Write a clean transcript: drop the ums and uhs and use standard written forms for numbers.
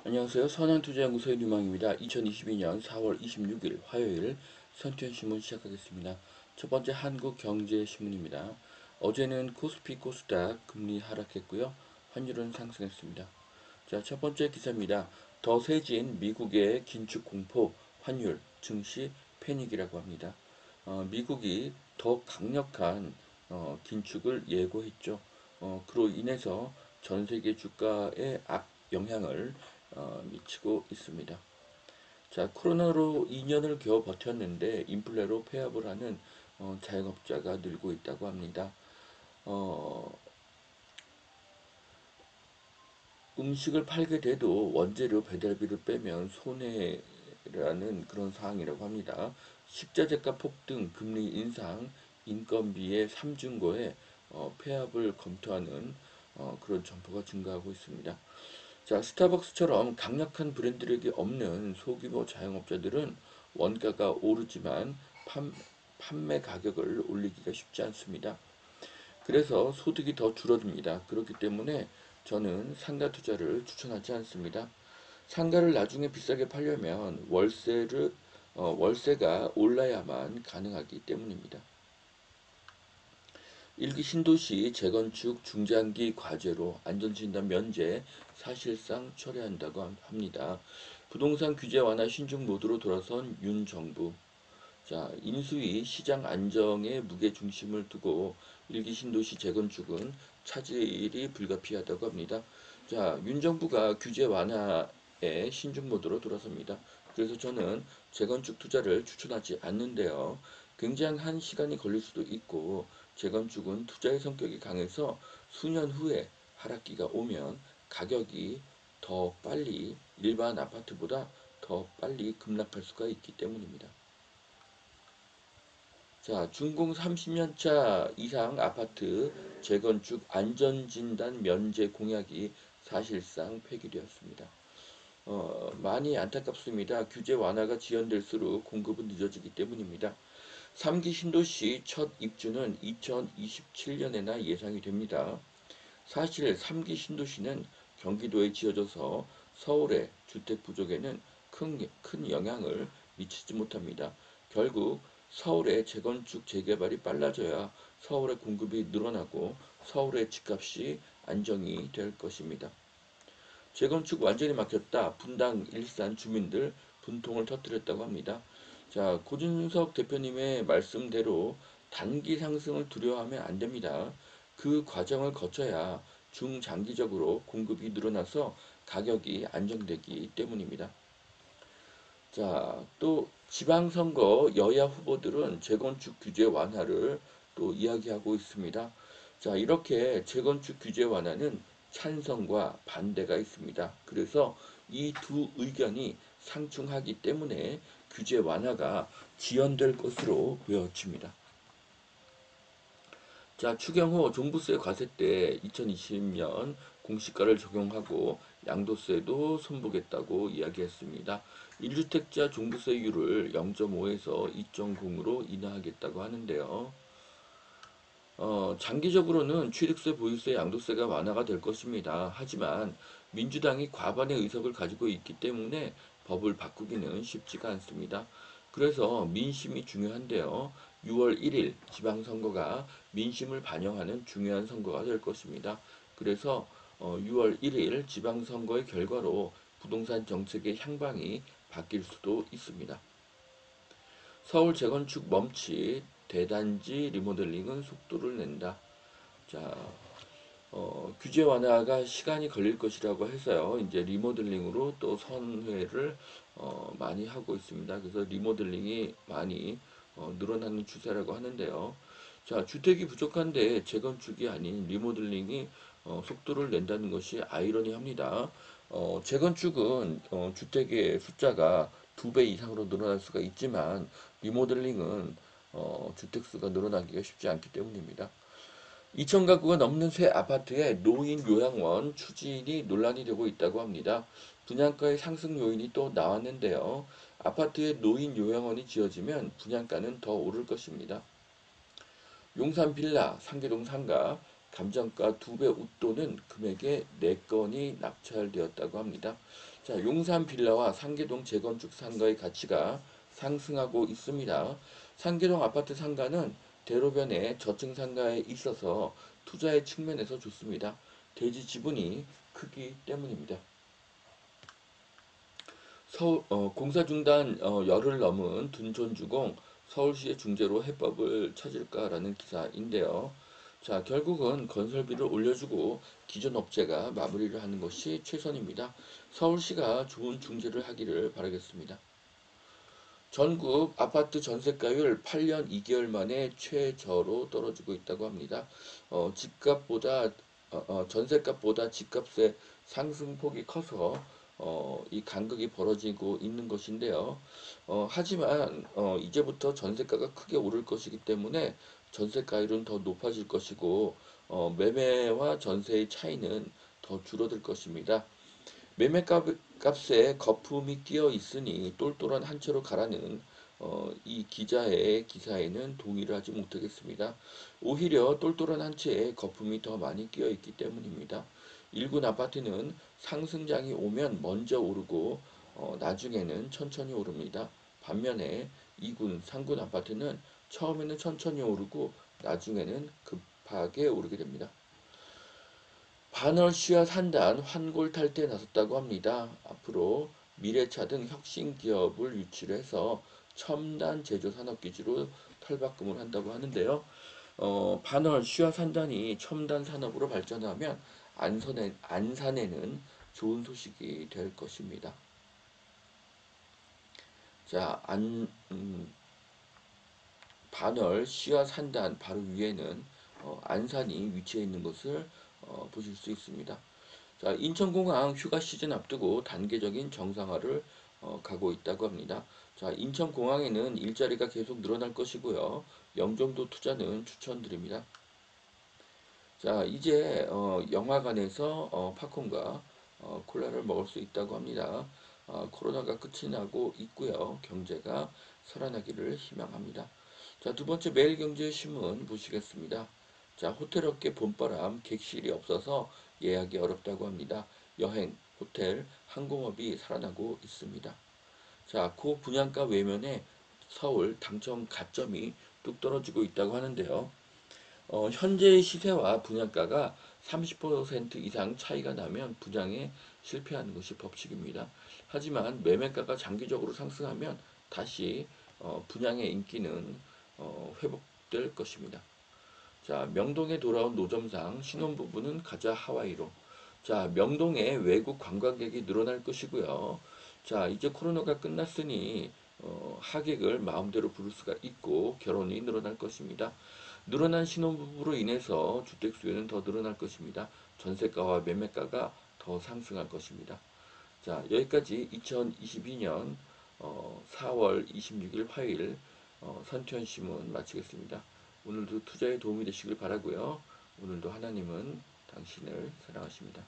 안녕하세요. 선한투자연구소의 류망입니다. 2022년 4월 26일 화요일 선투연신문 시작하겠습니다. 첫 번째 한국경제신문입니다. 어제는 코스피 코스닥 금리 하락했고요. 환율은 상승했습니다. 자, 첫 번째 기사입니다. 더 세진 미국의 긴축 공포, 환율, 증시 패닉이라고 합니다. 미국이 더 강력한 긴축을 예고했죠. 그로 인해서 전 세계 주가에 악 영향을 미치고 있습니다. 자, 코로나로 2년을 겨우 버텼는데 인플레로 폐업을 하는 자영업자가 늘고 있다고 합니다. 어, 음식을 팔게 돼도 원재료 배달비를 빼면 손해라는 그런 상황이라고 합니다. 식자재가 폭등, 금리 인상, 인건비의 삼중고에 폐업을 검토하는 그런 점포가 증가하고 있습니다. 자, 스타벅스처럼 강력한 브랜드력이 없는 소규모 자영업자들은 원가가 오르지만 판매 가격을 올리기가 쉽지 않습니다. 그래서 소득이 더 줄어듭니다. 그렇기 때문에 저는 상가 투자를 추천하지 않습니다. 상가를 나중에 비싸게 팔려면 월세가 올라야만 가능하기 때문입니다. 일기 신도시 재건축 중장기 과제로 안전진단 면제 사실상 철회한다고 합니다. 부동산 규제 완화 신중 모드로 돌아선 윤 정부. 자, 인수위 시장 안정에 무게 중심을 두고 일기 신도시 재건축은 차질이 불가피하다고 합니다. 자, 윤 정부가 규제 완화에 신중 모드로 돌아섭니다. 그래서 저는 재건축 투자를 추천하지 않는데요. 굉장한 시간이 걸릴 수도 있고 재건축은 투자의 성격이 강해서 수년 후에 하락기가 오면 가격이 더 빨리 일반 아파트보다 더 빨리 급락할 수가 있기 때문입니다. 자, 준공 30년차 이상 아파트 재건축 안전진단 면제 공약이 사실상 폐기되었습니다. 많이 안타깝습니다. 규제 완화가 지연될수록 공급은 늦어지기 때문입니다. 3기 신도시 첫 입주는 2027년에나 예상이 됩니다. 사실 3기 신도시는 경기도에 지어져서 서울의 주택 부족에는 큰 영향을 미치지 못합니다. 결국 서울의 재건축 재개발이 빨라져야 서울의 공급이 늘어나고 서울의 집값이 안정이 될 것입니다. 재건축 완전히 막혔다. 분당, 일산 주민들 분통을 터뜨렸다고 합니다. 자, 고준석 대표님의 말씀대로 단기 상승을 두려워하면 안 됩니다. 그 과정을 거쳐야 중장기적으로 공급이 늘어나서 가격이 안정되기 때문입니다. 자, 또 지방선거 여야 후보들은 재건축 규제 완화를 또 이야기하고 있습니다. 자, 이렇게 재건축 규제 완화는 찬성과 반대가 있습니다. 그래서 이 두 의견이 상충하기 때문에 규제 완화가 지연될 것으로 보여집니다. 자, 추경호 종부세 과세 때 2020년 공시가를 적용하고 양도세도 손보겠다고 이야기했습니다. 1주택자 종부세율을 0.5에서 2.0으로 인하하겠다고 하는데요. 장기적으로는 취득세, 보유세, 양도세가 완화가 될 것입니다. 하지만 민주당이 과반의 의석을 가지고 있기 때문에 법을 바꾸기는 쉽지가 않습니다. 그래서 민심이 중요한데요. 6월 1일 지방선거가 민심을 반영하는 중요한 선거가 될 것입니다. 그래서 6월 1일 지방선거의 결과로 부동산 정책의 향방이 바뀔 수도 있습니다. 서울 재건축 멈칫, 대단지 리모델링은 속도를 낸다. 자, 규제 완화가 시간이 걸릴 것이라고 해서요. 이제 리모델링으로 또 선회를 많이 하고 있습니다. 그래서 리모델링이 많이 늘어나는 추세라고 하는데요. 자, 주택이 부족한데 재건축이 아닌 리모델링이 속도를 낸다는 것이 아이러니합니다. 재건축은 주택의 숫자가 2배 이상으로 늘어날 수가 있지만 리모델링은 주택수가 늘어나기가 쉽지 않기 때문입니다. 2천 가구가 넘는 새 아파트에 노인 요양원 추진이 논란이 되고 있다고 합니다. 분양가의 상승 요인이 또 나왔는데요. 아파트에 노인 요양원이 지어지면 분양가는 더 오를 것입니다. 용산 빌라, 상계동 상가, 감정가 2배 웃도는 금액의 4건이 낙찰되었다고 합니다. 자, 용산 빌라와 상계동 재건축 상가의 가치가 상승하고 있습니다. 상계동 아파트 상가는 대로변에 저층 상가에 있어서 투자의 측면에서 좋습니다. 대지 지분이 크기 때문입니다. 공사 중단 열흘 넘은 둔촌주공 서울시의 중재로 해법을 찾을까라는 기사인데요. 자, 결국은 건설비를 올려주고 기존 업체가 마무리를 하는 것이 최선입니다. 서울시가 좋은 중재를 하기를 바라겠습니다. 전국 아파트 전세가율 8년 2개월 만에 최저로 떨어지고 있다고 합니다. 집값보다 전세값보다 집값의 상승폭이 커서 이 간극이 벌어지고 있는 것인데요. 하지만 이제부터 전세가가 크게 오를 것이기 때문에 전세가율은 더 높아질 것이고 매매와 전세의 차이는 더 줄어들 것입니다. 매매값에 거품이 끼어 있으니 똘똘한 한 채로 가라는 이 기자의 기사에는 동의를 하지 못하겠습니다. 오히려 똘똘한 한 채에 거품이 더 많이 끼어 있기 때문입니다. 1군 아파트는 상승장이 오면 먼저 오르고 나중에는 천천히 오릅니다. 반면에 2군, 3군 아파트는 처음에는 천천히 오르고 나중에는 급하게 오르게 됩니다. 반월 시야 산단 환골 탈퇴에 나섰다고 합니다. 앞으로 미래차 등 혁신 기업을 유치를 해서 첨단 제조 산업 기지로 탈바꿈을 한다고 하는데요. 반월 시야 산단이 첨단 산업으로 발전하면 안산에는 좋은 소식이 될 것입니다. 자, 반월 시야 산단 바로 위에는 안산이 위치해 있는 것을 보실 수 있습니다. 자, 인천공항 휴가 시즌 앞두고 단계적인 정상화를 가고 있다고 합니다. 자, 인천공항에는 일자리가 계속 늘어날 것이고요. 영종도 투자는 추천드립니다. 자, 이제 영화관에서 팝콘과 콜라를 먹을 수 있다고 합니다. 코로나가 끝이 나고 있고요. 경제가 살아나기를 희망합니다. 자, 두 번째 매일경제신문 보시겠습니다. 자, 호텔업계 봄바람 객실이 없어서 예약이 어렵다고 합니다. 여행, 호텔, 항공업이 살아나고 있습니다. 자, 고 분양가 외면에 서울 당첨 가점이 뚝 떨어지고 있다고 하는데요. 현재의 시세와 분양가가 30% 이상 차이가 나면 분양에 실패하는 것이 법칙입니다. 하지만 매매가가 장기적으로 상승하면 다시 분양의 인기는 회복될 것입니다. 자, 명동에 돌아온 노점상 신혼부부는 가자 하와이로. 자, 명동에 외국 관광객이 늘어날 것이고요. 자, 이제 코로나가 끝났으니 하객을 마음대로 부를 수가 있고 결혼이 늘어날 것입니다. 늘어난 신혼부부로 인해서 주택 수요는 더 늘어날 것입니다. 전세가와 매매가가 더 상승할 것입니다. 자, 여기까지 2022년 4월 26일 화요일 선투현신문 마치겠습니다. 오늘도 투자에 도움이 되시길 바라고요. 오늘도 하나님은 당신을 사랑하십니다.